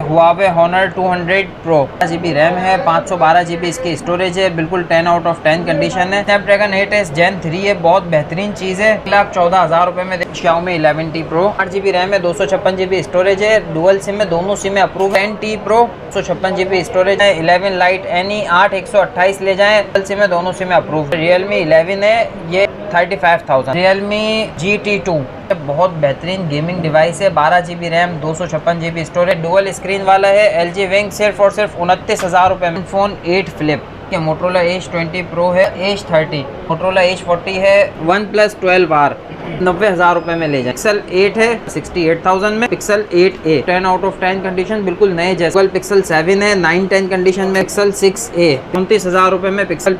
Huawei Honor 200 Pro 8GB RAM है, 512GB इसकी storage है, बिल्कुल 10 आउट ऑफ 10 कंडीशन है। स्नैपड्रैगन 8s Gen 3 है, बहुत बेहतरीन चीज़ है। 1,14,000 रुपये में Xiaomi 11T Pro 8GB RAM है, 256GB स्टोरेज है, डुअल सिम है, दोनों सिम अप्रूव है। 10T Pro 156GB स्टोरेज है, 11 Lite Any 8 128 ले जाएँ, डुअल सिम है, दोनों सिम अप्रूव है। Realme 11 है, ये 35,000। Realme GT2 बहुत बेहतरीन गेमिंग डिवाइस है, 12GB RAM, 256GB storage, dual screen वाला है। LG Wing सिर्फ और सिर्फ 29,000 रुपये में। फोन 8 फ्लिप के Motorola Edge 20 Pro है, Edge 30, Motorola Edge 40 है, OnePlus 12R 90,000 रुपये में ले जाए। Pixel 8 है 68,000 में, Pixel 8a 10 out of 10 condition, बिल्कुल नए जैसे। Pixel 7 है 9-10 कंडीशन में, Pixel 6a 29,000 रुपये में। Pixel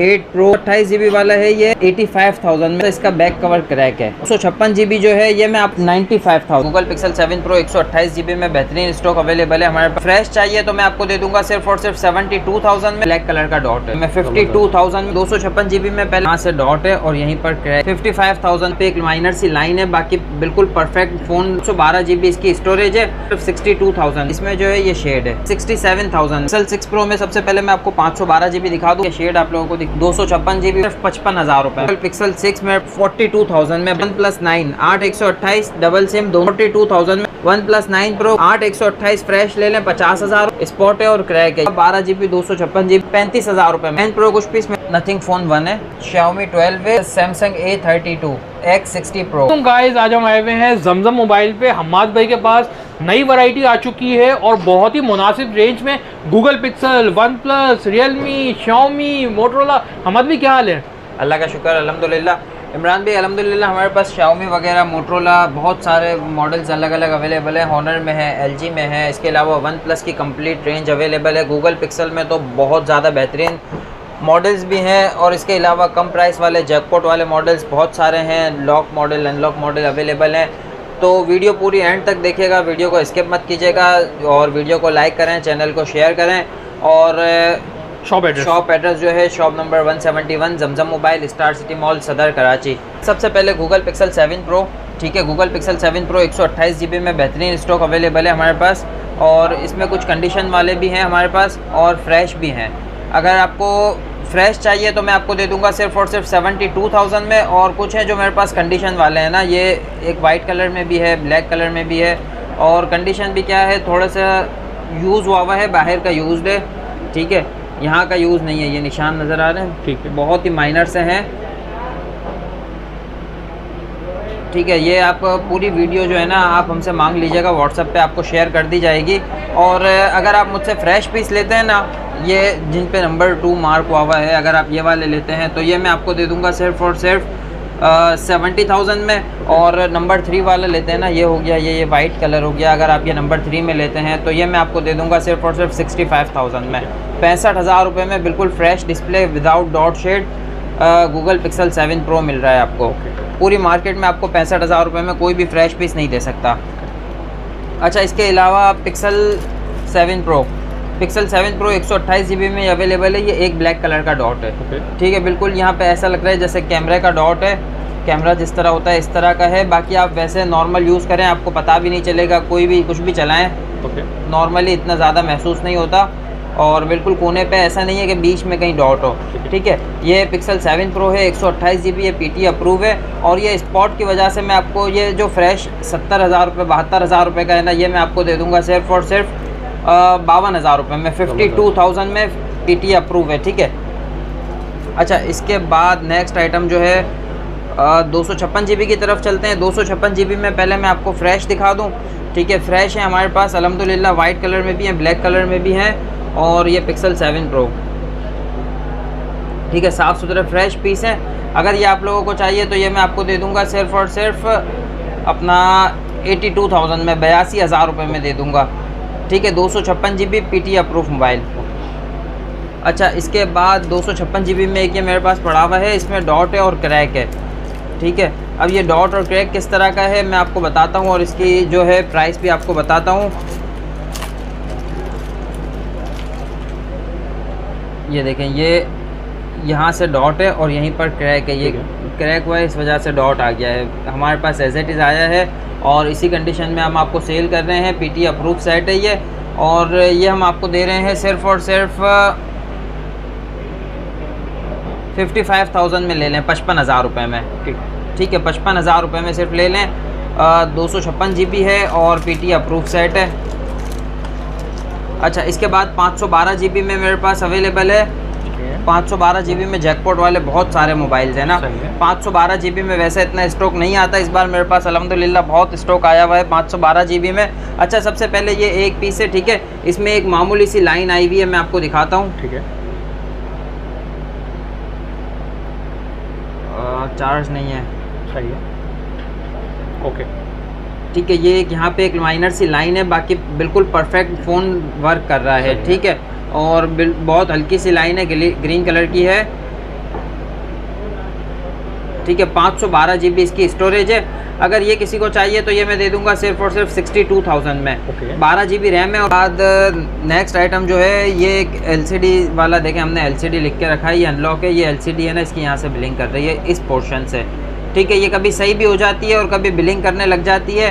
8 Pro 28GB वाला है, ये 85,000 में। इसका बैक कवर क्रैक है। 156GB जो है ये मैं आप 95,000। Google Pixel 7 Pro 128GB में बेहतरीन स्टॉक अवेलेबल है हमारे पास। फ्रेश चाहिए तो मैं आपको दे दूंगा सिर्फ और सिर्फ 72,000 में। ब्लैक कलर का डॉट है, मैं 52,000 में। 256GB में पहले यहाँ से डॉट है और यहीं पर क्रैक। 55,000 पे एक माइनर सी लाइन है, बाकी बिल्कुल परफेक्ट फोन। 112GB इसकी स्टोरेज है, सिर्फ 62,000 इसमें जो है ये शेड है। 67,000 Pixel 6 Pro में सबसे पहले मैं आपको 512GB दिखा दूँ, शेड आप लोगों को 256GB सिर्फ 55,000 रुपए। Pixel 6 में 42,000 में। OnePlus 9 8 128 डबल सिम, 42,000 में। OnePlus 9 Pro 8 128 फ्रेश ले लें, 50,000। स्पॉट है और क्रैक है। 12GB 256GB 35,000 रुपए में। प्रो कुछ पीस में नथिंग फोन 1 है, Xiaomi 12 है, Samsung A32 X60 Pro। Guys आज हम आए हुए हैं जमजम मोबाइल पे। हम्माद भाई के पास नई वैरायटी आ चुकी है और बहुत ही मुनासिब रेंज में। Google pixel, OnePlus, Realme, Xiaomi, Motorola। Hammad भाई क्या हाल है? अल्लाह का शुक्र, अल्हम्दुलिल्लाह। इमरान भाई अल्हम्दुलिल्लाह हमारे पास Xiaomi वगैरह, Motorola बहुत सारे मॉडल्स अलग अलग अवेलेबल है। Honor में है, LG में है, इसके अलावा OnePlus की कंप्लीट रेंज अवेलेबल है। गूगल पिक्सल में तो बहुत ज़्यादा बेहतरीन मॉडल्स भी हैं और इसके अलावा कम प्राइस वाले जैकपॉट वाले मॉडल्स बहुत सारे हैं। Lock model, unlock model available हैं। तो वीडियो पूरी एंड तक देखिएगा, वीडियो को स्किप मत कीजिएगा और वीडियो को लाइक करें, चैनल को शेयर करें। और शॉप एड्रेस जो है शॉप नंबर 171 जमजम mobile, star city mall, Saddar Karachi. सबसे पहले गूगल पिक्सल 7 Pro, ठीक है। गूगल पिक्सल 7 Pro 128GB में बेहतरीन स्टॉक अवेलेबल है हमारे पास और इसमें कुछ कंडीशन वाले भी हैं हमारे पास और फ्रेश भी हैं। अगर आपको फ्रेश चाहिए तो मैं आपको दे दूंगा सिर्फ और सिर्फ 72,000 में। और कुछ है जो मेरे पास कंडीशन वाले हैं ना, ये एक वाइट कलर में भी है, ब्लैक कलर में भी है और कंडीशन भी क्या है, थोड़ा सा यूज़ हुआ है, बाहर का यूज़ है, ठीक है, यहाँ का यूज़ नहीं है। ये निशान नज़र आ रहे हैं, ठीक है, बहुत ही माइनर से हैं, ठीक है। ये आप पूरी वीडियो जो है ना आप हमसे मांग लीजिएगा, व्हाट्सएप पे आपको शेयर कर दी जाएगी। और अगर आप मुझसे फ्रेश पीस लेते हैं ना, ये जिन पे नंबर 2 मार्क हुआ है, अगर आप ये वाले लेते हैं तो ये मैं आपको दे दूंगा सिर्फ और सिर्फ 70,000 में। और नंबर 3 वाला लेते हैं ना, ये हो गया, ये वाइट कलर हो गया, अगर आप ये नंबर 3 में लेते हैं तो ये मैं आपको दे दूंगा सिर्फ और सिर्फ 65,000 में। 65,000 रुपये में बिल्कुल fresh display without dot shade Google Pixel 7 Pro मिल रहा है आपको। पूरी मार्केट में आपको 65,000 रुपये में कोई भी फ्रेश पीस नहीं दे सकता। अच्छा, इसके अलावा पिक्सल 7 Pro 128GB में अवेलेबल है। ये एक ब्लैक कलर का डॉट है, ठीक है, बिल्कुल यहाँ पे ऐसा लग रहा है जैसे कैमरे का डॉट है, कैमरा जिस तरह होता है इस तरह का है। बाकी आप वैसे नॉर्मल यूज़ करें आपको पता भी नहीं चलेगा, कोई भी कुछ भी चलाएं नॉर्मली इतना ज़्यादा महसूस नहीं होता। और बिल्कुल कोने पे ऐसा नहीं है कि बीच में कहीं डॉट हो, ठीक है। ये पिक्सल 7 Pro है, 128GB, ये PT अप्रूव है। और ये स्पॉट की वजह से मैं आपको ये जो फ्रेश 70,000 रुपये 72,000 रुपये का है ना, ये मैं आपको दे दूंगा सिर्फ और सिर्फ 52,000 रुपये में। 52,000 में PT अप्रूव है, ठीक है। अच्छा, इसके बाद नेक्स्ट आइटम जो है 256GB की तरफ चलते हैं। 256GB में पहले मैं आपको फ्रेश दिखा दूं, ठीक है। फ्रेश है हमारे पास अल्हम्दुलिल्लाह, वाइट कलर में भी हैं, ब्लैक कलर में भी हैं। और ये पिक्सल 7 Pro, ठीक है, साफ़ सुथरे फ्रेश पीस हैं। अगर ये आप लोगों को चाहिए तो ये मैं आपको दे दूंगा सिर्फ और सिर्फ अपना 82,000 में, 82,000 रुपये में दे दूंगा, ठीक है। 256GB PT approve mobile. अच्छा, इसके बाद 256GB में एक ये मेरे पास पड़ा हुआ है, इसमें डॉट है और क्रैक है, ठीक है। अब ये डॉट और क्रैक किस तरह का है मैं आपको बताता हूँ और इसकी जो है प्राइस भी आपको बताता हूँ। ये देखें, ये यहाँ से डॉट है और यहीं पर क्रैक है, ये क्रैक हुआ है, इस वजह से डॉट आ गया है। हमारे पास एज इट इज़ आया है और इसी कंडीशन में हम आपको सेल कर रहे हैं। PT अप्रूव सेट है ये। और ये हम आपको दे रहे हैं सिर्फ और सिर्फ 55,000 में ले लें, 55,000 रुपये में। ठीक है, 55,000 रुपये में सिर्फ ले लें। 256 GB है और PT अप्रूव सेट है। अच्छा, इसके बाद 512 GB में मेरे पास अवेलेबल है। 512 GB में जैकपॉट वाले बहुत सारे मोबाइल्स हैं ना। 512 GB में वैसे इतना स्टॉक नहीं आता, इस बार मेरे पास अल्हम्दुलिल्लाह बहुत स्टॉक आया हुआ है 512 GB में। अच्छा, सबसे पहले ये एक पीस है, ठीक है। इसमें एक मामूली सी लाइन आई हुई है, मैं आपको दिखाता हूँ। ठीक है, चार्ज नहीं है। सही है, ओके। ठीक है, ये यहाँ पे एक माइनर सी लाइन है, बाकी बिल्कुल परफेक्ट फ़ोन वर्क कर रहा है। ठीक है, और बहुत हल्की सी लाइन है, ग्रीन कलर की है। ठीक है, 512 GB इसकी स्टोरेज है। अगर ये किसी को चाहिए तो ये मैं दे दूंगा सिर्फ और सिर्फ 62,000 में। 12 GB रैम है। और बाद नेक्स्ट आइटम जो है ये एक LCD वाला, देखें हमने LCD लिख के रखा है, ये अनलॉक है। ये LCD है ना, इसकी यहाँ से बिलिंग कर रही है इस पोर्शन से। ठीक है, ये कभी सही भी हो जाती है और कभी बिलिंग करने लग जाती है।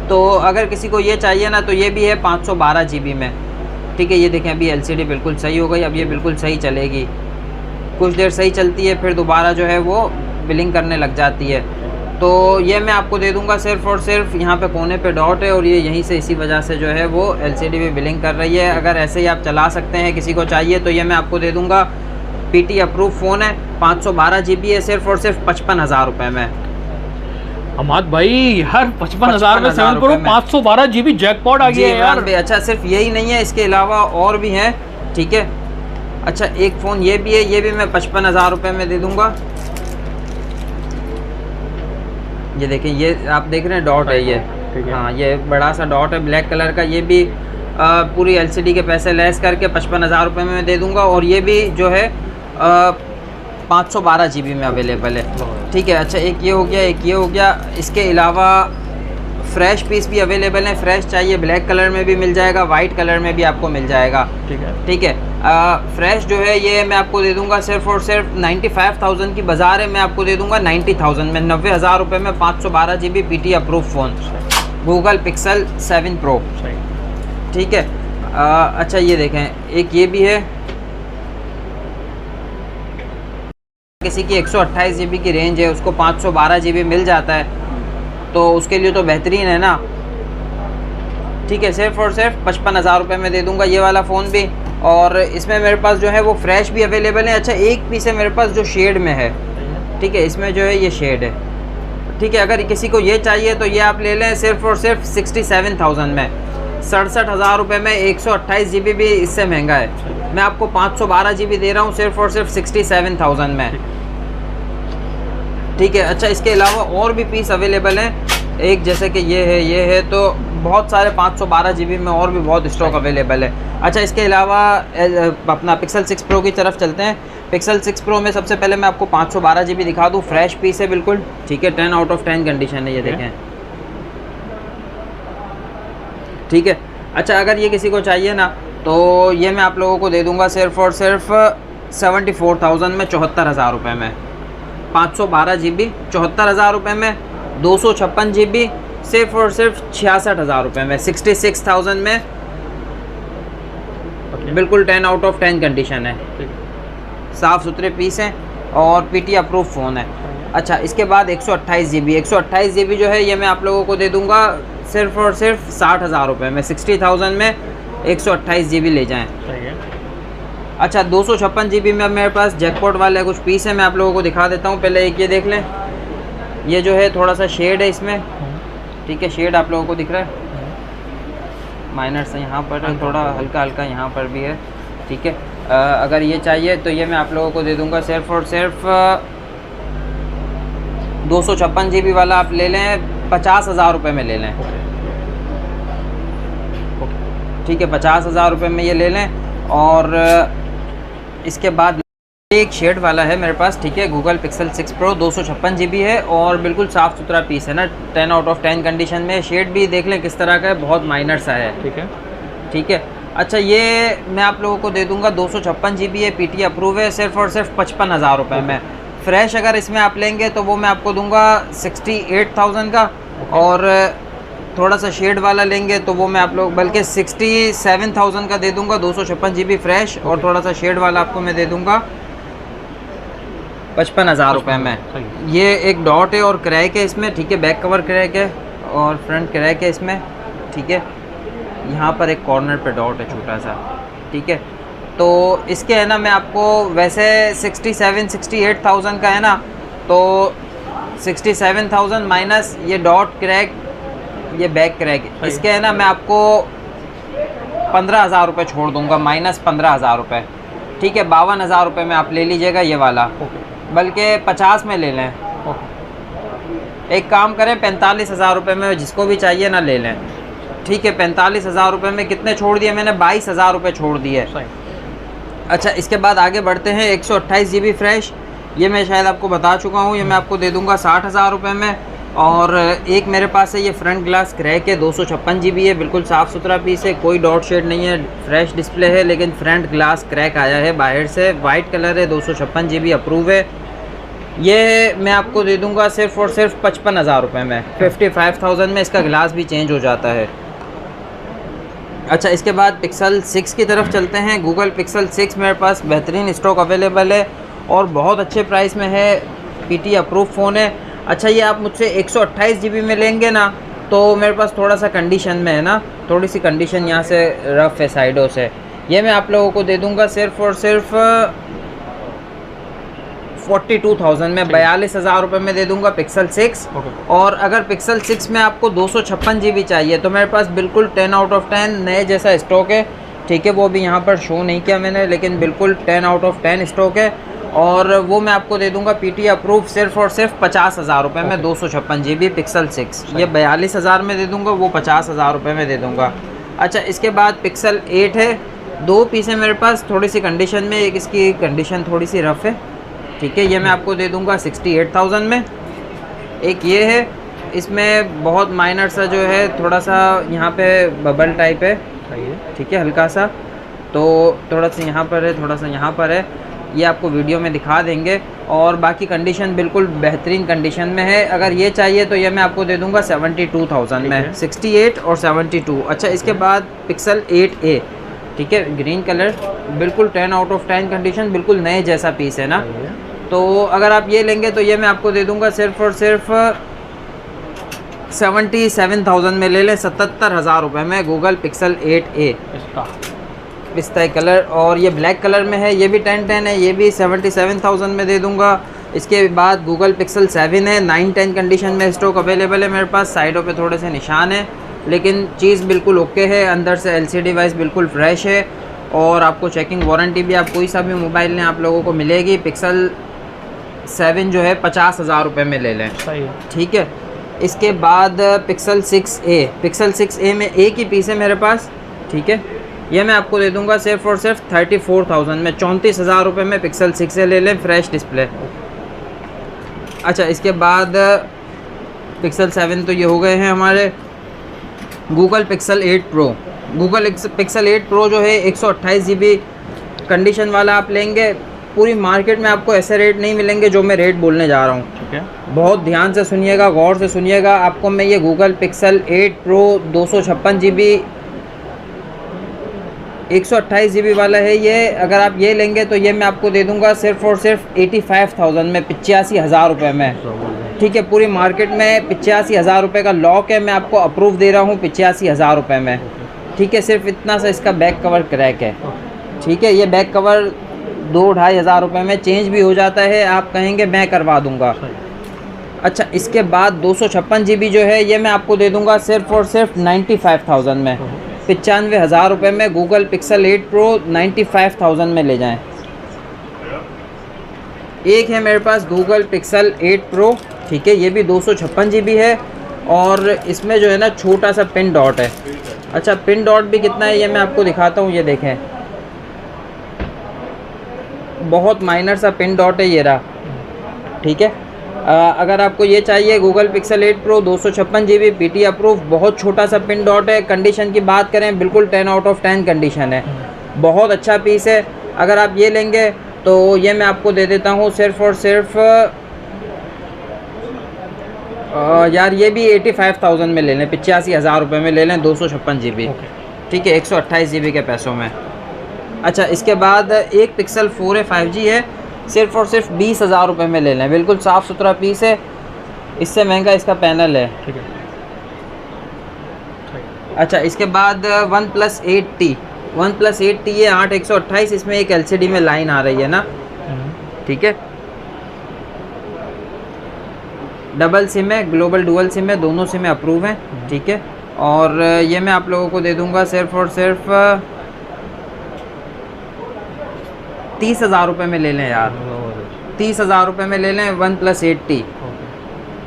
तो अगर किसी को ये चाहिए ना तो ये भी है 512 GB में। ठीक है, ये देखें अभी LCD बिल्कुल सही हो गई, अब ये बिल्कुल सही चलेगी। कुछ देर सही चलती है, फिर दोबारा जो है वो बिलिंग करने लग जाती है। तो ये मैं आपको दे दूंगा सिर्फ और सिर्फ, यहाँ पे कोने पे डॉट है और ये यहीं से इसी वजह से जो है वो LCD भी बिलिंग कर रही है। अगर ऐसे ही आप चला सकते हैं, किसी को चाहिए तो ये मैं आपको दे दूंगा। PT अप्रूव फ़ोन है, 512 GB है, सिर्फ और सिर्फ 55,000 रुपये में। हमाद भाई यार 55,000 में 7 Pro 512 GB जैकपॉट आ गया है यार। अच्छा, सिर्फ यही नहीं है, इसके अलावा और भी हैं। ठीक है, अच्छा एक फ़ोन ये भी है, ये भी मैं 55,000 रुपये में दे दूंगा। ये देखें, ये आप देख रहे हैं डॉट है ये। हाँ, ये बड़ा सा डॉट है ब्लैक कलर का। ये भी पूरी LCD के पैसे लेस करके 55,000 रुपये में दे दूंगा। और ये भी जो है 512 GB में अवेलेबल है। ठीक है, अच्छा एक ये हो गया, एक ये हो गया। इसके अलावा फ्रेश पीस भी अवेलेबल है। फ्रेश चाहिए ब्लैक कलर में भी मिल जाएगा, वाइट कलर में भी आपको मिल जाएगा। ठीक है, फ्रेश जो है ये मैं आपको दे दूंगा सिर्फ और सिर्फ 95,000 की बाज़ार है, मैं आपको दे दूंगा 90,000 में। 90,000 रुपये में 512 GB PT approve phone, Google Pixel 7 Pro। ठीक है, अच्छा ये देखें, एक ये भी है। किसी की 128 GB की रेंज है, उसको 512 GB मिल जाता है, तो उसके लिए तो बेहतरीन है ना। ठीक है, सिर्फ और सिर्फ 55,000 रुपये में दे दूंगा ये वाला फ़ोन भी। और इसमें मेरे पास जो है वो फ्रेश भी अवेलेबल है। अच्छा, एक पीस है मेरे पास जो शेड में है। ठीक है, इसमें जो है ये शेड है। ठीक है, अगर किसी को ये चाहिए तो ये आप ले लें सिर्फ और सिर्फ 67,000 में। 67,000 रुपये में 128 GB भी इससे महंगा है। मैं आपको 512 GB दे रहा हूँ सिर्फ और सिर्फ 67,000 में। ठीक है, अच्छा इसके अलावा और भी पीस अवेलेबल हैं, एक जैसे कि ये है, तो बहुत सारे 512 GB में और भी बहुत स्टॉक अवेलेबल है। अच्छा, इसके अलावा अपना पिक्सल 6 Pro की तरफ चलते हैं। पिक्सल 6 Pro में सबसे पहले मैं आपको 512 GB दिखा दूँ। फ्रेश पीस है बिल्कुल। ठीक है, 10 आउट ऑफ 10 कंडीशन है, ये देखें। ठीक है, अच्छा अगर ये किसी को चाहिए ना तो ये मैं आप लोगों को दे दूंगा सिर्फ और सिर्फ 74,000 में, 74,000 रुपये में। 512 GB 74,000 रुपये में। 256 GB सिर्फ और सिर्फ 66,000 रुपये में, 66,000 में। बिल्कुल 10 आउट ऑफ 10 कंडीशन है, साफ़ सुथरे पीस हैं और PT अप्रूव फ़ोन है। अच्छा, इसके बाद 128 GB 128 GB जो है ये मैं आप लोगों को दे दूंगा सिर्फ और सिर्फ 60,000 रुपये में। 60,000 में 128 GB ले जाएं। अच्छा, 256 GB में मेरे पास जैकपॉट वाले कुछ पीस है, मैं आप लोगों को दिखा देता हूँ। पहले एक ये देख लें, ये जो है थोड़ा सा शेड है इसमें। ठीक है, शेड आप लोगों को दिख रहा है, माइनर से यहाँ पर है, थोड़ा हल्का हल्का यहाँ पर भी है। ठीक है, अगर ये चाहिए तो ये मैं आप लोगों को दे दूंगा सिर्फ और सिर्फ 256 GB वाला आप ले लें 50,000 रुपये में ले लें। ठीक है, 50,000 रुपये में ये ले लें। और इसके बाद एक शेड वाला है मेरे पास। ठीक है, गूगल पिक्सल 6 Pro 256 GB है और बिल्कुल साफ़ सुथरा पीस है ना, 10 आउट ऑफ 10 कंडीशन में। शेड भी देख लें किस तरह का है, बहुत माइनर सा है। ठीक है, अच्छा ये मैं आप लोगों को दे दूंगा 256 GB है, PT अप्रूव है, सिर्फ और सिर्फ 55,000 रुपये में। फ्रेश अगर इसमें आप लेंगे तो वो मैं आपको दूंगा 68,000 का। और थोड़ा सा शेड वाला लेंगे तो वो मैं आप लोग बल्कि 67,000 का दे दूंगा, 256 GB फ्रेश, और थोड़ा सा शेड वाला आपको मैं दे दूंगा 55,000 रुपये में। ये एक डॉट है और क्रैक है इसमें, ठीक है, बैक कवर क्रैक है और फ्रंट क्रैक है इसमें, ठीक है। यहाँ पर एक कॉर्नर पे डॉट है छोटा सा, ठीक है। तो इसके है ना, मैं आपको वैसे 68,000 का है ना, तो 67,000 माइनस ये डॉट क्रैक, ये बैक क्रैक, इसके है ना मैं आपको 15,000 रुपये छोड़ दूंगा, माइनस 15,000 रुपये, ठीक है। 52,000 रुपये में आप ले लीजिएगा ये वाला, बल्कि 50 में ले लें। एक काम करें, 45,000 रुपये में जिसको भी चाहिए ना ले लें, ठीक है। 45,000 रुपये में कितने छोड़ दिए मैंने? 22,000 रुपये छोड़ दिए। अच्छा, इसके बाद आगे बढ़ते हैं। 128 GB फ्रेश, ये मैं शायद आपको बता चुका हूँ, ये मैं आपको दे दूँगा 60,000 रुपये में। और एक मेरे पास है ये फ्रंट ग्लास क्रैक है, 256 GB है, बिल्कुल साफ़ सुथरा पीस है, कोई डॉट शेड नहीं है, फ्रेश डिस्प्ले है, लेकिन फ्रंट ग्लास क्रैक आया है बाहर से, वाइट कलर है, 256 GB अप्रूव है। ये मैं आपको दे दूंगा सिर्फ और सिर्फ 55,000 रुपये में। 55,000 में इसका ग्लास भी चेंज हो जाता है। अच्छा, इसके बाद पिक्सल 6 की तरफ चलते हैं। गूगल पिक्सल 6 मेरे पास बेहतरीन स्टॉक अवेलेबल है और बहुत अच्छे प्राइस में है, PT अप्रूव फ़ोन है। अच्छा, ये आप मुझसे 128 GB में लेंगे ना, तो मेरे पास थोड़ा सा कंडीशन में है ना, थोड़ी सी कंडीशन यहाँ से रफ़ है साइडों से। ये मैं आप लोगों को दे दूँगा सिर्फ और सिर्फ 42,000 में, 42,000 रुपये में दे दूंगा पिक्सल 6। और अगर पिक्सल 6 में आपको 256 GB चाहिए तो मेरे पास बिल्कुल 10 आउट ऑफ 10 नए जैसा स्टॉक है, ठीक है। वो भी यहाँ पर शो नहीं किया मैंने, लेकिन बिल्कुल 10 आउट ऑफ 10 स्टॉक है। और वो मैं आपको दे दूंगा PT अप्रूव सिर्फ और सिर्फ 50,000 रुपये में, 256 GB पिक्सल 6। ये 42,000 में दे दूंगा, वो 50,000 रुपये में दे दूंगा। अच्छा, इसके बाद पिक्सल 8 है, 2 पीस है मेरे पास, थोड़ी सी कंडीशन में, एक इसकी कंडीशन थोड़ी सी रफ़ है, ठीक है। ये मैं आपको दे दूंगा 68,000 में। एक ये है, इसमें बहुत माइनर सा जो है, थोड़ा सा यहाँ पे बबल टाइप है, ठीक है, हल्का सा, तो थोड़ा सा यहाँ पर है, थोड़ा सा यहाँ पर है, ये आपको वीडियो में दिखा देंगे। और बाकी कंडीशन बिल्कुल बेहतरीन कंडीशन में है। अगर ये चाहिए तो ये मैं आपको दे दूंगा 72,000 में, 68 और 72। अच्छा, इसके बाद पिक्सल 8A, ठीक है, ग्रीन कलर, बिल्कुल 10 आउट ऑफ 10 कंडीशन, बिल्कुल नए जैसा पीस है ना। तो अगर आप ये लेंगे तो ये मैं आपको दे दूंगा सिर्फ और सिर्फ 77,000 में ले लें, 77,000 रुपये में गूगल पिक्सल 8A पिस्ता कलर। और ये ब्लैक कलर में है, ये भी 1010 है, ये भी 77,000 में दे दूंगा। इसके बाद गूगल पिक्सल 7 है, 910 कंडीशन में स्टॉक अवेलेबल है मेरे पास। साइडों पे थोड़े से निशान है, लेकिन चीज़ बिल्कुल ओके है, अंदर से LCD डिवाइस बिल्कुल फ्रेश है और आपको चेकिंग वारंटी भी आप कोई सा भी मोबाइल ने आप लोगों को मिलेगी। पिक्सल 7 जो है 50,000 रुपये में ले लें, ठीक है। इसके बाद पिक्सल 6A, पिक्सल 6A में एक ही पीस है मेरे पास, ठीक है। ये मैं आपको दे दूंगा सिर्फ और सिर्फ 34,000 में, 34,000 रुपये में पिक्सल 6A ले लें, फ्रेश डिस्प्ले। अच्छा, इसके बाद पिक्सल 7 तो ये हो गए हैं हमारे। Google pixel 8 pro, Google pixel 8 pro जो है 128 GB कंडीशन वाला आप लेंगे, पूरी मार्केट में आपको ऐसे रेट नहीं मिलेंगे जो मैं रेट बोलने जा रहा हूँ, ठीक है। बहुत ध्यान से सुनिएगा, गौर से सुनिएगा। आपको मैं ये Google pixel 8 pro 256 GB 128 GB वाला है, ये अगर आप ये लेंगे तो ये मैं आपको दे दूंगा सिर्फ और सिर्फ 85,000 में, 85,000 रुपये में, ठीक है। पूरी मार्केट में 85,000 रुपये का लॉक है, मैं आपको अप्रूव दे रहा हूँ 85,000 रुपये में, ठीक है। सिर्फ इतना सा इसका बैक कवर क्रैक है, ठीक है। ये बैक कवर 2-2.5 हज़ार रुपये में चेंज भी हो जाता है, आप कहेंगे मैं करवा दूंगा। अच्छा, इसके बाद 256 GB जो है ये मैं आपको दे दूंगा सिर्फ और सिर्फ 95,000 में, 95,000 रुपये में गूगल पिक्सल 8 प्रो 95,000 में ले जाएं। एक है मेरे पास गूगल पिक्सल 8 प्रो, ठीक है, ये भी 256 GB है और इसमें जो है ना छोटा सा पिन डॉट है। अच्छा, पिन डॉट भी कितना है ये मैं आपको दिखाता हूँ, ये देखें, बहुत माइनर सा पिन डॉट है, ये रहा, ठीक है। अगर आपको ये चाहिए Google pixel 8 pro 256 GB PT approve, बहुत छोटा सा पिन डॉट है। कंडीशन की बात करें बिल्कुल 10 आउट ऑफ 10 कंडीशन है, बहुत अच्छा पीस है। अगर आप ये लेंगे तो ये मैं आपको दे देता हूँ सिर्फ और सिर्फ यार ये भी 85,000 में ले लें, 85,000 रुपये में ले लें, 256 GB। ठीक है, 128 GB के पैसों में। अच्छा, इसके बाद एक पिक्सल 4a 5G है, सिर्फ और सिर्फ 20,000 रुपये में ले लें, बिल्कुल साफ़ सुथरा पीस है, इससे महंगा इसका पैनल है। ठीक है। अच्छा, इसके बाद OnePlus 8T, OnePlus 8T है 8/128, इसमें एक LCD में लाइन आ रही है ना। ठीक है, डबल सिम है, ग्लोबल डुअल सिम है, दोनों सिम अप्रूव हैं। ठीक है, और ये मैं आप लोगों को दे दूंगा सिर्फ और सिर्फ 30,000 रुपये में ले लें यार, 30,000 रुपये में ले लें OnePlus 8T,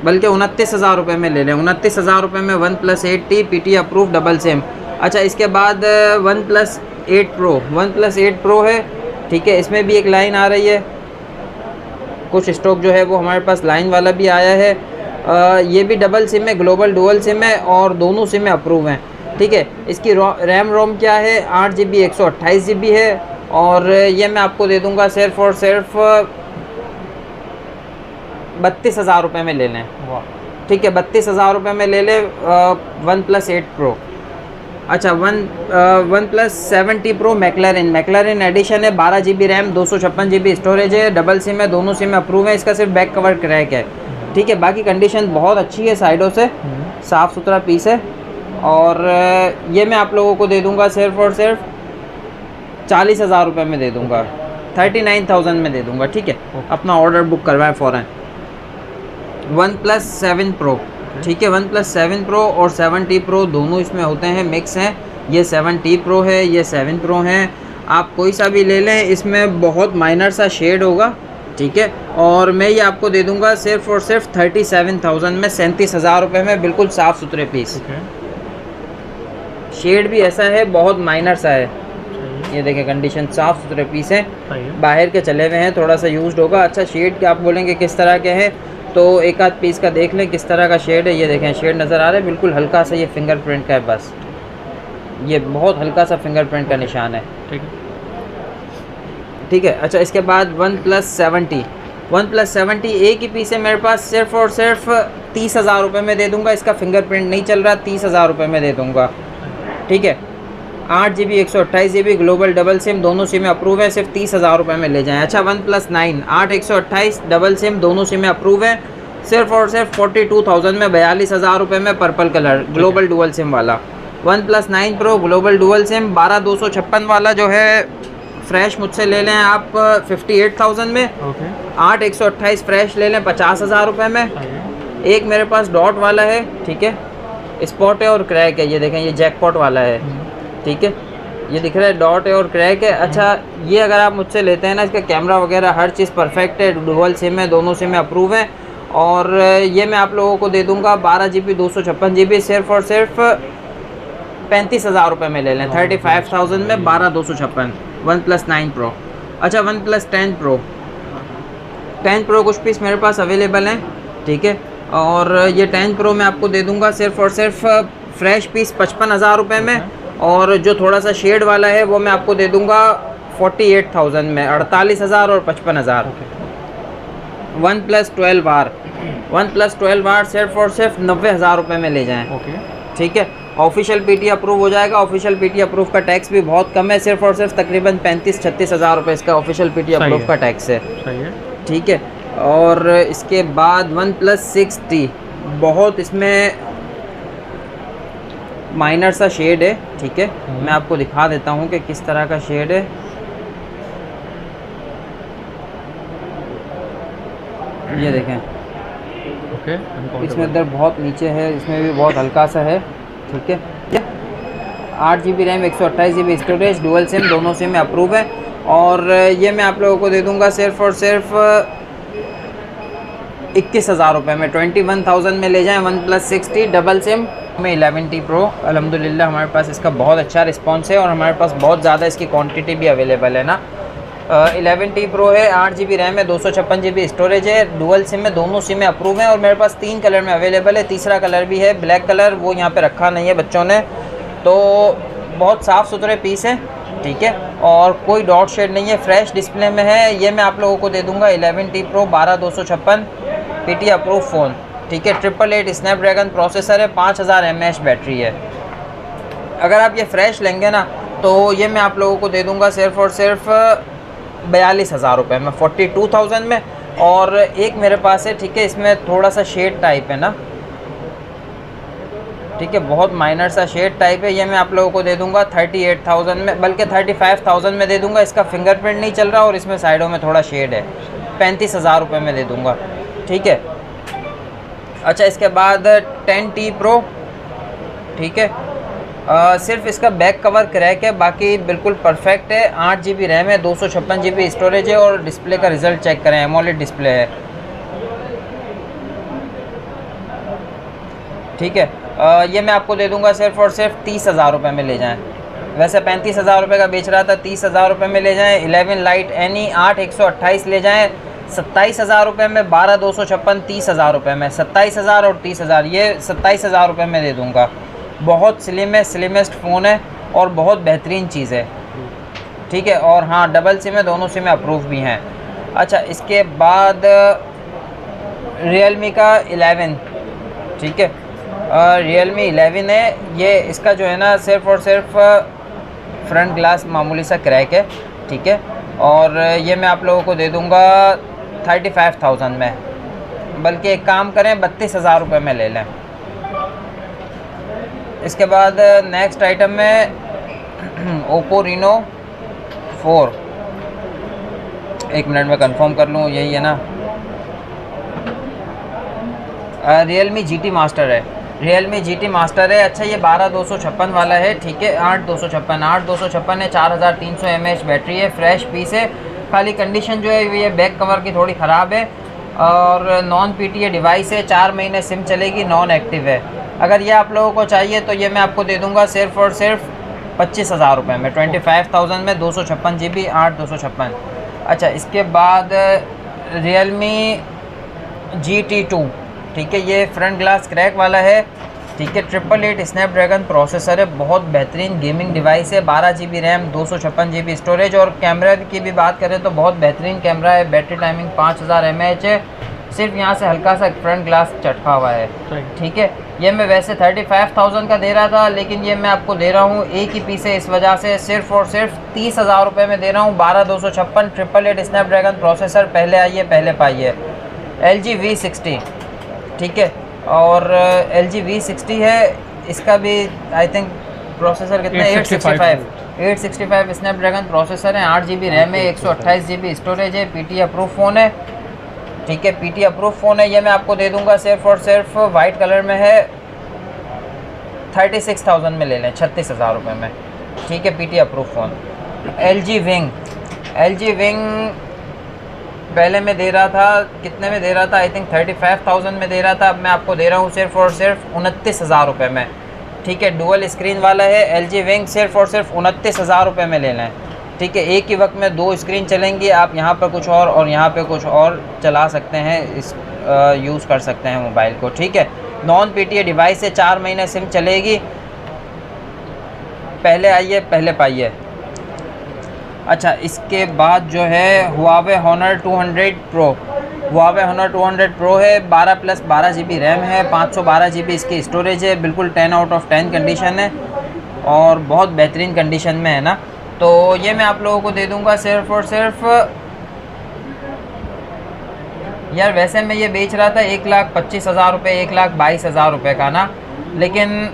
बल्कि 29,000 रुपये में ले लें, 29,000 रुपये में OnePlus 8T PT approve double SIM. अच्छा, इसके बाद OnePlus 8 Pro, OnePlus 8 Pro है। ठीक है, इसमें भी एक लाइन आ रही है, कुछ स्टॉक जो है वो हमारे पास लाइन वाला भी आया है। ये भी डबल सिम है, ग्लोबल डुअल सिम है, और दोनों सिम में अप्रूव हैं। ठीक है, इसकी रैम रोम क्या है, 8 GB 128 GB है, और ये मैं आपको दे दूंगा सिर्फ और सिर्फ 32,000 रुपये में ले लें। ठीक है, 32,000 रुपये में ले लें OnePlus 8 Pro। अच्छा, OnePlus 7T Pro मैकलैरेन एडिशन है, 12 GB रैम, 256 GB स्टोरेज है, डबल सिम है, दोनों सिम अप्रूव है। इसका सिर्फ बैक कवर क्रैक है। ठीक है, बाकी कंडीशन बहुत अच्छी है, साइडों से साफ़ सुथरा पीस है, और ये मैं आप लोगों को दे दूंगा सिर्फ और सिर्फ 40,000 रुपये में दे दूंगा, 39,000 में दे दूंगा। ठीक है, अपना ऑर्डर बुक करवाएं फ़ौरन। OnePlus 7 Pro, ठीक है, OnePlus 7 Pro और 7T Pro दोनों इसमें होते हैं, मिक्स हैं। ये 7T Pro है, ये 7 Pro हैं, आप कोई सा भी ले लें, इसमें बहुत माइनर सा शेड होगा। ठीक है, और मैं ये आपको दे दूंगा सिर्फ और सिर्फ 37,000 में, 37,000 रुपये में, बिल्कुल साफ़ सुथरे पीस। शेड भी ऐसा है, बहुत माइनर सा है, ये देखें, कंडीशन साफ़ सुथरे पीस हैं, बाहर के चले हुए हैं, थोड़ा सा यूज्ड होगा। अच्छा, शेड के आप बोलेंगे किस तरह के हैं, तो एक आध पीस का देख लें किस तरह का शेड है। ये देखें, शेड नज़र आ रहा है, बिल्कुल हल्का सा ये फिंगरप्रिंट का है, बस ये बहुत हल्का सा फिंगरप्रिंट का निशान है। ठीक है। अच्छा, इसके बाद OnePlus 7T एक ही पीस है मेरे पास, सिर्फ और सिर्फ 30,000 रुपये में दे दूंगा। इसका फिंगरप्रिंट नहीं चल रहा, 30,000 रुपये में दे दूंगा। ठीक है, 8 GB 128 GB global double SIM, दोनों सिम अप्रूव है, सिर्फ 30,000 रुपये में ले जाएं। अच्छा, OnePlus 9 8/128 डबल सिम, दोनों सिम अप्रूव है, सिर्फ और सिर्फ 42,000 में, 42,000 रुपये में, purple colour global dual SIM वाला। OnePlus 9 Pro global dual SIM 12,256 वाला जो है फ्रेश मुझसे ले लें आप 58,000 में। 8/128 फ्रेश ले लें 50,000 रुपये में। एक मेरे पास डॉट वाला है, ठीक है, स्पॉट है और क्रैक है, ये देखें, ये जैकपॉट वाला है। ठीक है, ये दिख रहा है, डॉट है और क्रैक है। अच्छा, ये अगर आप मुझसे लेते हैं ना, इसका कैमरा वगैरह हर चीज़ परफेक्ट है, डुअल सिम है, दोनों सिम अप्रूव है, और ये मैं आप लोगों को दे दूंगा 12 GB 256 GB, सिर्फ और सिर्फ 35,000 रुपये में ले लें, 35,000 में, 12,256 OnePlus 9 Pro। अच्छा, OnePlus 10 Pro कुछ पीस मेरे पास अवेलेबल हैं। ठीक है, और ये 10 Pro मैं आपको दे दूंगा सिर्फ और सिर्फ फ्रेश पीस 55,000 रुपये में, और जो थोड़ा सा शेड वाला है वो मैं आपको दे दूंगा 48,000 में, 48,000 और 55,000। OnePlus 12R सिर्फ और सिर्फ 90,000 रुपये में ले जाएं। ठीक है, ऑफिशियल PT अप्रूव हो जाएगा। ऑफिशियल PT अप्रूव का टैक्स भी बहुत कम है, सिर्फ और सिर्फ तकरीबन 35-36,000 रुपये इसका ऑफिशियल PT अप्रूव का टैक्स है। ठीक है, और इसके बाद OnePlus 6T, बहुत इसमें माइनर सा शेड है। ठीक है, मैं आपको दिखा देता हूँ कि किस तरह का शेड है। ये देखें, इसमें इधर बहुत नीचे है, इसमें भी बहुत हल्का सा है। ठीक है, 8 GB RAM 128 GB storage, dual SIM, दोनों सिम में अप्रूव है, और ये मैं आप लोगों को दे दूंगा सिर्फ और सिर्फ 21,000 रुपये में, 21,000 में ले जाएं। OnePlus 6T डबल सिम में 11T Pro, अल्हम्दुलिल्लाह हमारे पास इसका बहुत अच्छा रिस्पांस है, और हमारे पास बहुत ज़्यादा इसकी क्वांटिटी भी अवेलेबल है ना। 11T Pro है, 8 GB रैम है, 256 GB स्टोरेज है, डुअल सिम में, दोनों सिम में अप्रूव है, और मेरे पास 3 कलर में अवेलेबल है। तीसरा कलर भी है ब्लैक कलर, वो यहाँ पे रखा नहीं है बच्चों ने, तो बहुत साफ़ सुथरे पीस है। ठीक है, और कोई डॉट शेड नहीं है, फ्रेश डिस्प्ले में है। ये मैं आप लोगों को दे दूँगा 11T Pro 12,256 PT approve phone. ठीक है। 888 स्नैपड्रैगन प्रोसेसर है, 5000 mAh बैटरी है। अगर आप ये फ्रेश लेंगे ना तो ये मैं आप लोगों को दे दूंगा सिर्फ और सिर्फ 42,000 रुपये में, 42,000 में। और एक मेरे पास है, ठीक है, इसमें थोड़ा सा शेड टाइप है ना, ठीक है, बहुत माइनर सा शेड टाइप है। ये मैं आप लोगों को दे दूंगा 38,000 में, बल्कि 35,000 में दे दूंगा। इसका फिंगरप्रिंट नहीं चल रहा और इसमें साइडों में थोड़ा शेड है, 35,000 रुपये में दे दूंगा, ठीक है। अच्छा, इसके बाद 10T Pro, ठीक है, सिर्फ इसका बैक कवर क्रैक है, बाकी बिल्कुल परफेक्ट है। 8 GB रैम है, 256 GB स्टोरेज है और डिस्प्ले का रिज़ल्ट चेक करें, एमोलेड डिस्प्ले है, ठीक है। ये मैं आपको दे दूंगा सिर्फ और सिर्फ 30,000 रुपये में ले जाएं। वैसे 35,000 रुपये का बेच रहा था, 30,000 रुपये में ले जाएं। 11 लाइट एनी 8/128 ले जाएं 27,000 रुपये में, 12/256 30,000 रुपये में, 27,000 और 30,000, ये 27,000 रुपये में दे दूंगा। बहुत स्लिम है, स्लिमेस्ट फ़ोन है और बहुत बेहतरीन चीज़ है, ठीक है। और हाँ, डबल सिम है, दोनों सिम अप्रूव भी हैं। अच्छा, इसके बाद Realme का 11, ठीक है, Realme 11 है। ये इसका जो है ना सिर्फ और सिर्फ फ्रंट ग्लास मामूली सा क्रैक है, ठीक है। और ये मैं आप लोगों को दे दूंगा 35,000 में, बल्कि एक काम करें 32,000 रुपये में ले लें। इसके बाद नेक्स्ट आइटम में Oppo Reno 4, एक मिनट में कंफर्म कर लूँ, यही है ना। Realme GT Master है, Realme GT Master है। अच्छा, ये 12/256 वाला है, ठीक है, 8/256 है, 4300 mAh बैटरी है, फ्रेश पीस है। खाली कंडीशन जो है ये बैक कवर की थोड़ी ख़राब है और नॉन PTA डिवाइस है, 4 महीने सिम चलेगी, नॉन एक्टिव है। अगर ये आप लोगों को चाहिए तो ये मैं आपको दे दूंगा सिर्फ और सिर्फ 25,000 रुपये में, 25,000 में, 256 GB 8/256। अच्छा, इसके बाद Realme GT2, ठीक है, ये फ्रंट ग्लास क्रैक वाला है, ठीक है। 888 स्नैपड्रैगन प्रोसेसर है, बहुत बेहतरीन गेमिंग डिवाइस है, 12 GB रैम, 256 GB स्टोरेज। और कैमरा की भी बात करें तो बहुत बेहतरीन कैमरा है, बैटरी टाइमिंग 5000 mAh है, सिर्फ यहाँ से हल्का सा फ्रंट ग्लास चटका हुआ है, ठीक है। ये मैं वैसे 35,000 का दे रहा था, लेकिन ये मैं आपको दे रहा हूँ एक ही पीस है, इस वजह से सिर्फ और सिर्फ 30,000 रुपये में दे रहा हूँ। 12/256 888 स्नैपड्रैगन प्रोसेसर, पहले आइए पहले पाइए। LG V60, ठीक है, और LG V60 है, इसका भी आई थिंक प्रोसेसर कितना है, 865 स्नैपड्रैगन प्रोसेसर है, 8 GB रैम है, 128 GB स्टोरेज है, PT अप्रूव फ़ोन है, ठीक है, PT अप्रूव फ़ोन है। ये मैं आपको दे दूंगा सिर्फ और सिर्फ वाइट कलर में है, 36,000 में ले लें, 36,000 रुपये में, ठीक है, PT approve phone. LG Wing पहले मैं दे रहा था, कितने में दे रहा था, आई थिंक 35,000 में दे रहा था, अब मैं आपको दे रहा हूँ सिर्फ और सिर्फ 29,000 रुपये में, ठीक है। डुअल स्क्रीन वाला है LG Wing, सिर्फ और सिर्फ 29,000 रुपये में ले लें, ठीक है। एक ही वक्त में 2 स्क्रीन चलेंगी, आप यहाँ पर कुछ और यहाँ पे कुछ और चला सकते हैं, इस यूज़ कर सकते हैं मोबाइल को, ठीक है। नॉन PTA डिवाइस है, 4 महीने सिम चलेगी, पहले आइए पहले पाइए। अच्छा, इसके बाद जो है Huawei Honor 200 Pro, Huawei Honor 200 Pro है, 12+12 GB रैम है, 512 GB इसकी स्टोरेज है, बिल्कुल 10 आउट ऑफ 10 कंडीशन है और बहुत बेहतरीन कंडीशन में है ना। तो ये मैं आप लोगों को दे दूंगा सिर्फ और सिर्फ, यार वैसे मैं ये बेच रहा था 1,25,000 रुपये, 1,22,000 रुपये का ना, लेकिन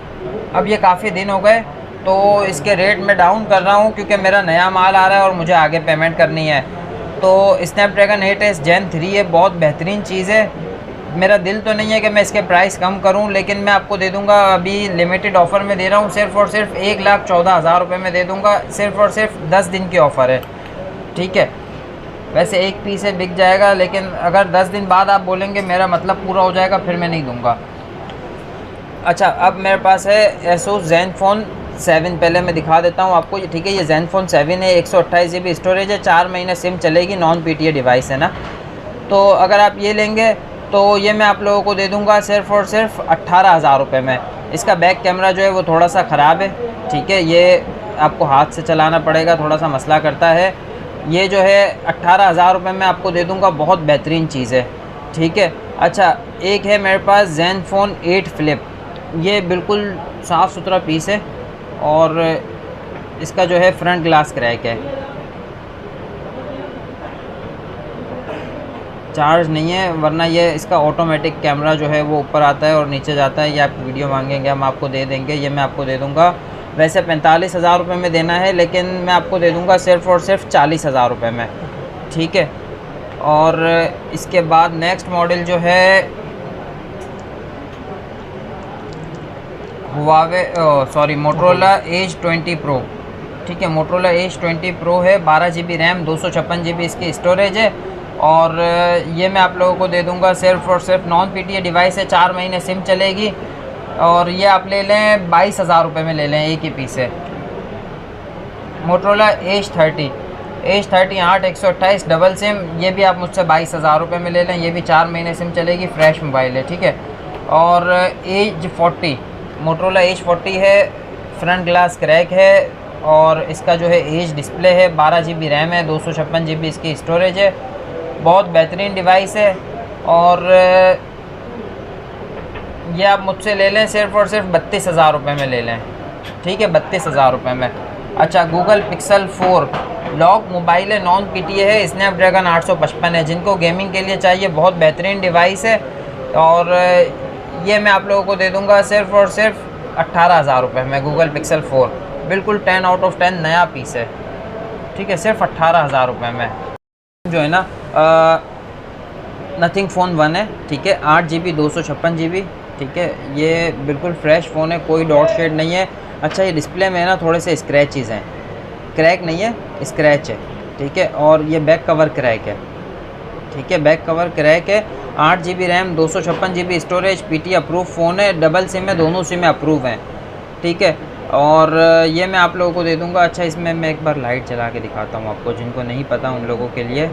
अब ये काफ़ी दिन हो गए तो इसके रेट में डाउन कर रहा हूँ क्योंकि मेरा नया माल आ रहा है और मुझे आगे पेमेंट करनी है। तो स्नैपड्रैगन 8s Gen 3 है, बहुत बेहतरीन चीज़ है। मेरा दिल तो नहीं है कि मैं इसके प्राइस कम करूं, लेकिन मैं आपको दे दूंगा, अभी लिमिटेड ऑफ़र में दे रहा हूं, सिर्फ और सिर्फ 1,14,000 रुपये में दे दूंगा, सिर्फ और सिर्फ 10 दिन की ऑफ़र है, ठीक है। वैसे एक पीस से बिक जाएगा, लेकिन अगर 10 दिन बाद आप बोलेंगे मेरा मतलब पूरा हो जाएगा, फिर मैं नहीं दूंगा। अच्छा, अब मेरे पास है Asus Zenfone 7, पहले मैं दिखा देता हूँ आपको, ठीक है। ये Zenfone 7 है, 128 GB स्टोरेज है, 4 महीने सिम चलेगी, नॉन PTA डिवाइस है ना। तो अगर आप ये लेंगे तो ये मैं आप लोगों को दे दूंगा सिर्फ और सिर्फ 18,000 रुपये में। इसका बैक कैमरा जो है वो थोड़ा सा ख़राब है, ठीक है, ये आपको हाथ से चलाना पड़ेगा, थोड़ा सा मसला करता है। ये जो है 18,000 रुपये में आपको दे दूंगा, बहुत बेहतरीन चीज़ है, ठीक है। अच्छा, एक है मेरे पास ज़ेनफ़ोन 8 फ्लिप, ये बिल्कुल साफ़ सुथरा पीस है और इसका जो है फ्रंट ग्लास क्रैक है, चार्ज नहीं है, वरना ये इसका ऑटोमेटिक कैमरा जो है वो ऊपर आता है और नीचे जाता है। ये आप वीडियो मांगेंगे हम आपको दे देंगे, ये मैं आपको दे दूंगा। वैसे 45,000 रुपये में देना है, लेकिन मैं आपको दे दूंगा सिर्फ़ और सिर्फ 40,000 रुपये में, ठीक है। और इसके बाद नेक्स्ट मॉडल जो है मोटरोला एज 20 प्रो, ठीक है। मोटरोला एज 20 प्रो है, 12 GB रैम, 256 GB इसकी स्टोरेज है और ये मैं आप लोगों को दे दूंगा सिर्फ़ और सिर्फ नॉन PTA डिवाइस है, 4 महीने सिम चलेगी और ये आप ले लें 22,000 रुपये में ले लें, एक ही पीस है। मोटरोला एज 30 8/128 डबल सिम, ये भी आप मुझसे 22,000 रुपये में ले लें, ये भी 4 महीने सिम चलेगी, फ्रेश मोबाइल है, ठीक है। और एज 40 मोटरोला एज 40 है, फ्रंट ग्लास क्रैक है और इसका जो है एज डिस्प्ले है, 12 GB रैम है, 256 GB इसकी स्टोरेज है, बहुत बेहतरीन डिवाइस है और ये आप मुझसे ले लें सिर्फ़ और सिर्फ 32,000 रुपये में ले लें, ठीक है, 32,000 रुपये में। अच्छा, गूगल पिक्सल 4 लॉक मोबाइल है, नॉन PTA है, स्नैपड्रैगन 855 है, जिनको गेमिंग के लिए चाहिए बहुत बेहतरीन डिवाइस है और ये मैं आप लोगों को दे दूंगा सिर्फ़ और सिर्फ 18,000 रुपये में। गूगल पिक्सल 4 बिल्कुल 10 आउट ऑफ 10 नया पीस है, ठीक है, सिर्फ 18,000 रुपये में। जो है ना नथिंग फ़ोन 1 है, ठीक है, 8 GB 256 GB, ठीक है, ये बिल्कुल फ्रेश फ़ोन है, कोई डॉट शेड नहीं है। अच्छा, ये डिस्प्ले में ना थोड़े से स्क्रैचेस हैं, क्रैक नहीं है, स्क्रैच है, ठीक है। और ये बैक कवर क्रैक है, ठीक है, बैक कवर क्रैक है। 8 GB RAM, 256 GB storage, PTA approve phone है, डबल सिम है, दोनों सिम अप्रूव हैं, ठीक है। और ये मैं आप लोगों को दे दूंगा। अच्छा, इसमें मैं एक बार लाइट चला के दिखाता हूँ आपको, जिनको नहीं पता उन लोगों के लिए,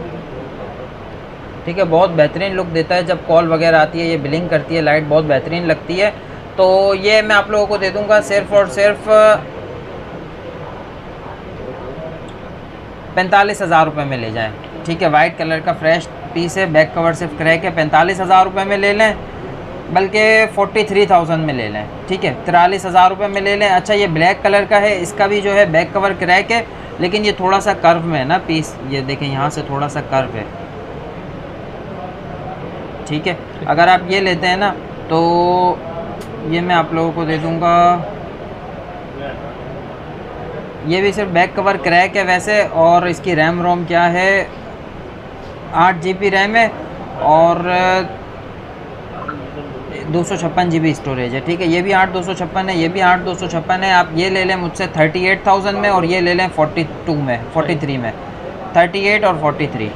ठीक है। बहुत बेहतरीन लुक देता है, जब कॉल वगैरह आती है ये ब्लिंक करती है लाइट, बहुत बेहतरीन लगती है। तो ये मैं आप लोगों को दे दूंगा सिर्फ़ और सिर्फ 45,000 रुपये में ले जाएं, ठीक है। वाइट कलर का फ्रेश पीस है, बैक कवर सिर्फ क्रैक है, 45,000 रुपये में ले लें, बल्कि 43,000 में ले लें, ठीक है, 43,000 रुपये में ले लें। अच्छा, ये ब्लैक कलर का है, इसका भी जो है बैक कवर क्रैक है, लेकिन ये थोड़ा सा कर्व में है ना पीस, ये देखें यहाँ से थोड़ा सा कर्व है, ठीक है। अगर आप ये लेते हैं ना तो ये मैं आप लोगों को दे दूंगा, ये भी सिर्फ बैक कवर क्रैक है वैसे। और इसकी रैम रोम क्या है, 8 GB रैम है और 256 GB स्टोरेज है, ठीक है। ये भी 8/256 है, ये भी 8/256 है। आप ये ले लें मुझसे 38,000 में और ये ले लें 43 में, 38 और 43,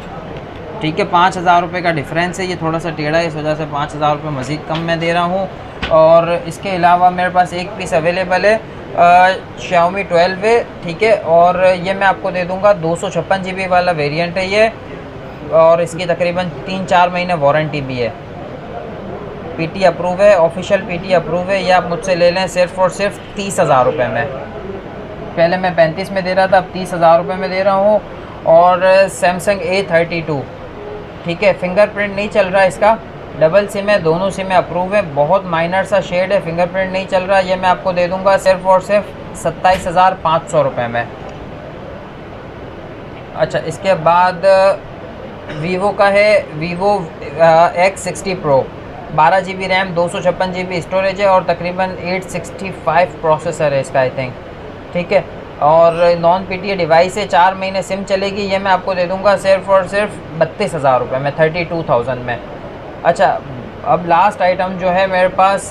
ठीक है। 5,000 रुपये का डिफरेंस है, ये थोड़ा सा टेढ़ा है, इस वजह से 5,000 रुपये मज़ीद कम मैं दे रहा हूँ। और इसके अलावा मेरे पास एक पीस अवेलेबल है Xiaomi 12 है, ठीक है, और ये मैं आपको दे दूँगा 256 GB वाला वेरिएंट है ये, और इसकी तकरीबन 3-4 महीने वारंटी भी है, PT अप्रूव है, ऑफिशियल PT अप्रूव है। ये आप मुझसे ले लें सिर्फ़ और सिर्फ 30,000 रुपये में, पहले मैं 35 में दे रहा था, अब 30,000 रुपये में दे रहा हूँ। और Samsung A32, ठीक है, फिंगरप्रिंट नहीं चल रहा इसका, डबल सिम है, दोनों सिम अप्रूव है, बहुत माइनर सा शेड है, फिंगरप्रिंट नहीं चल रहा। ये मैं आपको दे दूंगा सिर्फ़ और सिर्फ 27,500 रुपये में। अच्छा, इसके बाद वीवो का है, Vivo X60 Pro, 12 GB RAM, 256 GB storage है और तकरीबन 865 प्रोसेसर है इसका, आई थिंक, ठीक है। और नॉन PTA डिवाइस है, 4 महीने सिम चलेगी। ये मैं आपको दे दूंगा सिर्फ़ और सिर्फ 32,000 रुपये में, 32,000 में। अच्छा, अब लास्ट आइटम जो है मेरे पास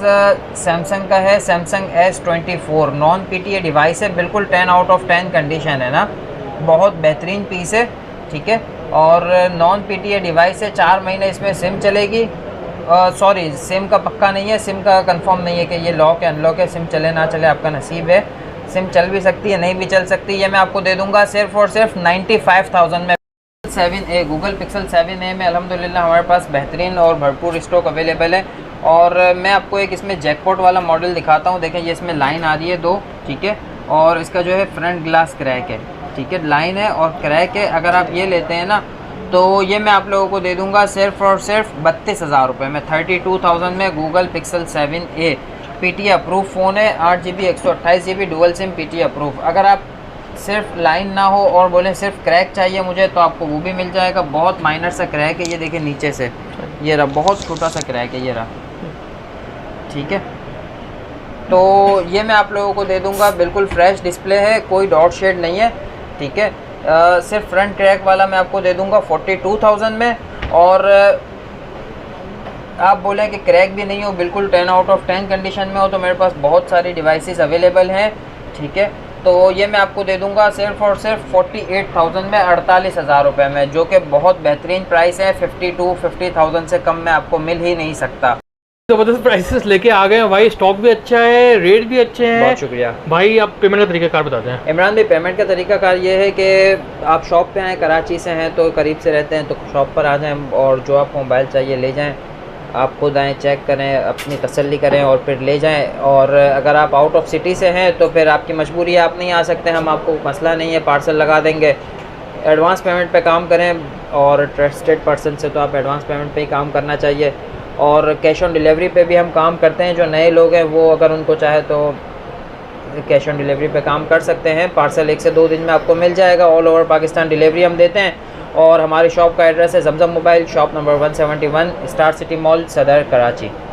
सैमसंग का है, Samsung S24 non PTA device है, बिल्कुल 10 आउट ऑफ 10 कंडीशन है ना, बहुत बेहतरीन पीस है, ठीक है। और नॉन PTA डिवाइस है, 4 महीने इसमें सिम चलेगी। सॉरी, सिम का पक्का नहीं है, सिम का कंफर्म नहीं है कि ये लॉक है अनलॉक है, सिम चले ना चले आपका नसीब है, सिम चल भी सकती है नहीं भी चल सकती। ये मैं आपको दे दूंगा सिर्फ़ और सिर्फ 95,000 में। 7A गूगल पिक्सल 7A में अल्हम्दुलिल्लाह हमारे पास बेहतरीन और भरपूर स्टॉक अवेलेबल है। और मैं आपको एक इसमें जैकपॉट वाला मॉडल दिखाता हूँ। देखें, ये इसमें लाइन आ रही है 2, ठीक है, और इसका जो है फ्रंट ग्लास क्रैक है, ठीक है, लाइन है और क्रैक है। अगर आप ये लेते हैं ना तो ये मैं आप लोगों को दे दूंगा सिर्फ और सिर्फ 32,000 रुपये में। 32,000 में Google pixel 7a PT approve phone है। 8GB 128GB dual SIM PT approve. अगर आप सिर्फ लाइन ना हो और बोलें सिर्फ क्रैक चाहिए मुझे, तो आपको वो भी मिल जाएगा। बहुत माइनर सा क्रैक है, ये देखिए नीचे से, ये रहा, बहुत छोटा सा क्रैक है, ये रहा, ठीक है। तो ये मैं आप लोगों को दे दूंगा, बिल्कुल फ्रेश डिस्प्ले है, कोई डॉट शेड नहीं है, ठीक है। सिर्फ फ्रंट क्रैक वाला मैं आपको दे दूंगा 42,000 में। और आप बोलें कि क्रैक भी नहीं हो, बिल्कुल 10 आउट ऑफ 10 कंडीशन में हो, तो मेरे पास बहुत सारी डिवाइसेस अवेलेबल हैं, ठीक है। तो ये मैं आपको दे दूंगा सिर्फ और सिर्फ 48,000 में, 48,000 रुपये में, जो कि बहुत बेहतरीन प्राइस है। 50,000 से कम में आपको मिल ही नहीं सकता। ज़बरदस्त प्राइसेस लेके आ गए हैं भाई, स्टॉक भी अच्छा है, रेट भी अच्छे हैं। बहुत शुक्रिया भाई। आप पेमेंट का तरीकाकार बताते हैं। इमरान भाई, पेमेंट का तरीकाकार ये है कि आप शॉप पे आएँ, कराची से हैं तो करीब से रहते हैं तो शॉप पर आ जाएं और जो आपको मोबाइल चाहिए ले जाएं। आप खुद आएँ, चेक करें, अपनी तसल्ली करें और फिर ले जाएं। और अगर आप आउट ऑफ सिटी से हैं तो फिर आपकी मजबूरी है, आप नहीं आ सकते, हम आपको मसला नहीं है, पार्सल लगा देंगे। एडवांस पेमेंट पे काम करें, और ट्रस्टेड पर्सन से तो आप एडवांस पेमेंट पे ही काम करना चाहिए। और कैश ऑन डिलीवरी पे भी हम काम करते हैं। जो नए लोग हैं वो अगर उनको चाहे तो कैश ऑन डिलीवरी पे काम कर सकते हैं। पार्सल 1 से 2 दिन में आपको मिल जाएगा। ऑल ओवर पाकिस्तान डिलीवरी हम देते हैं। और हमारी शॉप का एड्रेस है Zamzam mobile, shop number 171, star city mall, Saddar, Karachi.